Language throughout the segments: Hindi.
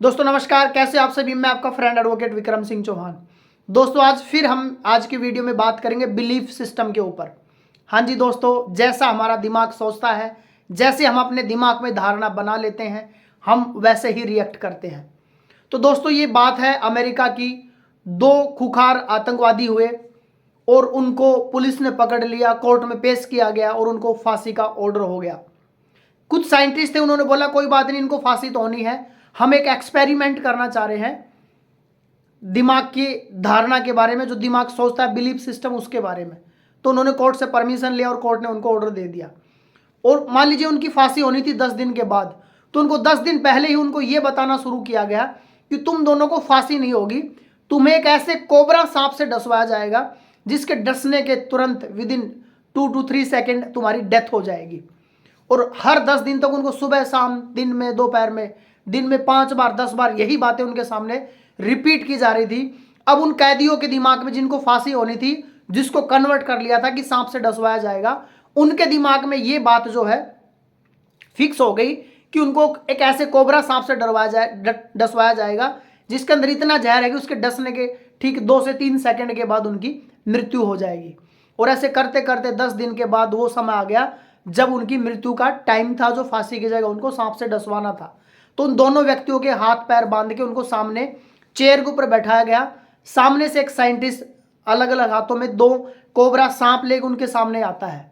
दोस्तों नमस्कार, कैसे आप सभी। मैं आपका फ्रेंड एडवोकेट विक्रम सिंह चौहान। दोस्तों हम आज की वीडियो में बात करेंगे बिलीफ सिस्टम के ऊपर। हाँ जी दोस्तों, जैसा हमारा दिमाग सोचता है, जैसे हम अपने दिमाग में धारणा बना लेते हैं, हम वैसे ही रिएक्ट करते हैं। तो दोस्तों ये बात है अमेरिका की। दो खुखार आतंकवादी हुए और उनको पुलिस ने पकड़ लिया, कोर्ट में पेश किया गया और उनको फांसी का ऑर्डर हो गया। कुछ साइंटिस्ट थे, उन्होंने बोला कोई बात नहीं, इनको फांसी तो होनी है, हम एक एक्सपेरिमेंट करना चाह रहे हैं दिमाग की धारणा के बारे में, जो दिमाग सोचता है, बिलीफ सिस्टम, उसके बारे में। तो उन्होंने कोर्ट से परमिशन लिया और कोर्ट ने उनको ऑर्डर दे दिया। और मान लीजिए उनकी फांसी होनी थी 10 दिन के बाद, तो उनको 10 दिन पहले ही उनको यह बताना शुरू किया गया कि तुम दोनों को फांसी नहीं होगी, तुम्हें एक ऐसे कोबरा सांप से डसवाया जाएगा जिसके डसने के तुरंत विद इन 2 to 3 सेकेंड तुम्हारी डेथ हो जाएगी। और हर 10 दिन तक उनको सुबह शाम, दिन में, दोपहर में, दिन में 5 बार 10 बार यही बातें उनके सामने रिपीट की जा रही थी। अब उन कैदियों के दिमाग में जिनको फांसी होनी थी, जिसको कन्वर्ट कर लिया था कि सांप से डसवाया जाएगा, उनके दिमाग में ये बात जो है फिक्स हो गई कि उनको एक ऐसे कोबरा सांप से डसवाया जाएगा जिसके अंदर इतना जहर है कि उसके डसने के ठीक 2 से 3 सेकंड के बाद उनकी मृत्यु हो जाएगी। और ऐसे करते करते 10 दिन के बाद वो समय आ गया जब उनकी मृत्यु का टाइम था, जो फांसी की जगह उनको सांप से डसवाना था। तो उन दोनों व्यक्तियों के हाथ पैर बांध के उनको सामने चेयर के ऊपर बैठाया गया। सामने से एक साइंटिस्ट अलग अलग हाथों में 2 कोबरा सांप लेकर उनके सामने आता है।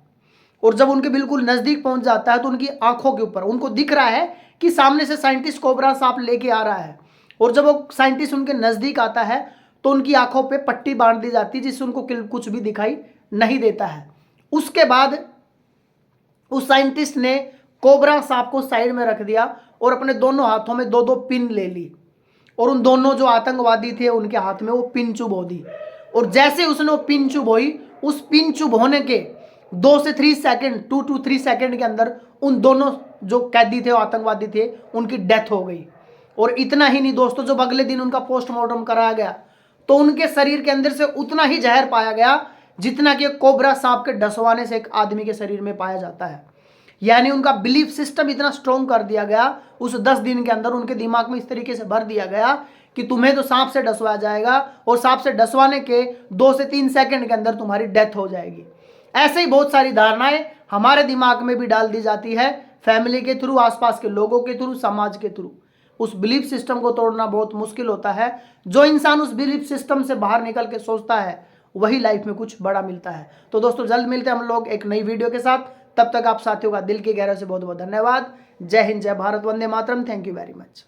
और जब उनके बिल्कुल नजदीक पहुंच जाता है तो उनकी आंखों के ऊपर उनको दिख रहा है कि सामने से साइंटिस्ट कोबरा सांप लेके आ रहा है। और जब वो साइंटिस्ट उनके नजदीक आता है तो उनकी आंखों पे पट्टी बांध दी जाती है, जिससे उनको कुछ भी दिखाई नहीं देता है। उसके बाद उस साइंटिस्ट ने कोबरा सांप को साइड में रख दिया और अपने दोनों हाथों में 2-2 पिन ले ली। और उन दोनों जो आतंकवादी थे उनके हाथ में वो पिन चुभो दी। और जैसे उसने वो पिन चुभोई, उस पिन चुभ होने के 2 से 3 सेकंड, 2 to 3 सेकंड के अंदर उन दोनों जो कैदी थे, आतंकवादी थे, उनकी डेथ हो गई। और इतना ही नहीं दोस्तों, जब अगले दिन उनका पोस्टमार्टम कराया गया तो उनके शरीर के अंदर से उतना ही जहर पाया गया जितना कि कोबरा सांप के डसवाने से एक आदमी के शरीर में पाया जाता है। यानी उनका बिलीफ सिस्टम इतना स्ट्रॉन्ग कर दिया गया उस 10 दिन के अंदर, उनके दिमाग में इस तरीके से भर दिया गया कि तुम्हें तो सांप से डसवाया जाएगा और सांप से डसवाने के 2 से 3 सेकंड के अंदर तुम्हारी डेथ हो जाएगी। ऐसे ही बहुत सारी धारणाएं हमारे दिमाग में भी डाल दी जाती है, फैमिली के थ्रू, आसपास के लोगों के थ्रू, समाज के थ्रू। उस बिलीफ सिस्टम को तोड़ना बहुत मुश्किल होता है। जो इंसान उस बिलीफ सिस्टम से बाहर निकल के सोचता है वही लाइफ में कुछ बड़ा मिलता है। तो दोस्तों जल्द मिलते हैं हम लोग एक नई वीडियो के साथ। तब तक आप साथियों का दिल की गहराई से बहुत बहुत धन्यवाद। जय हिंद, जय भारत, वंदे मातरम। Thank you very much.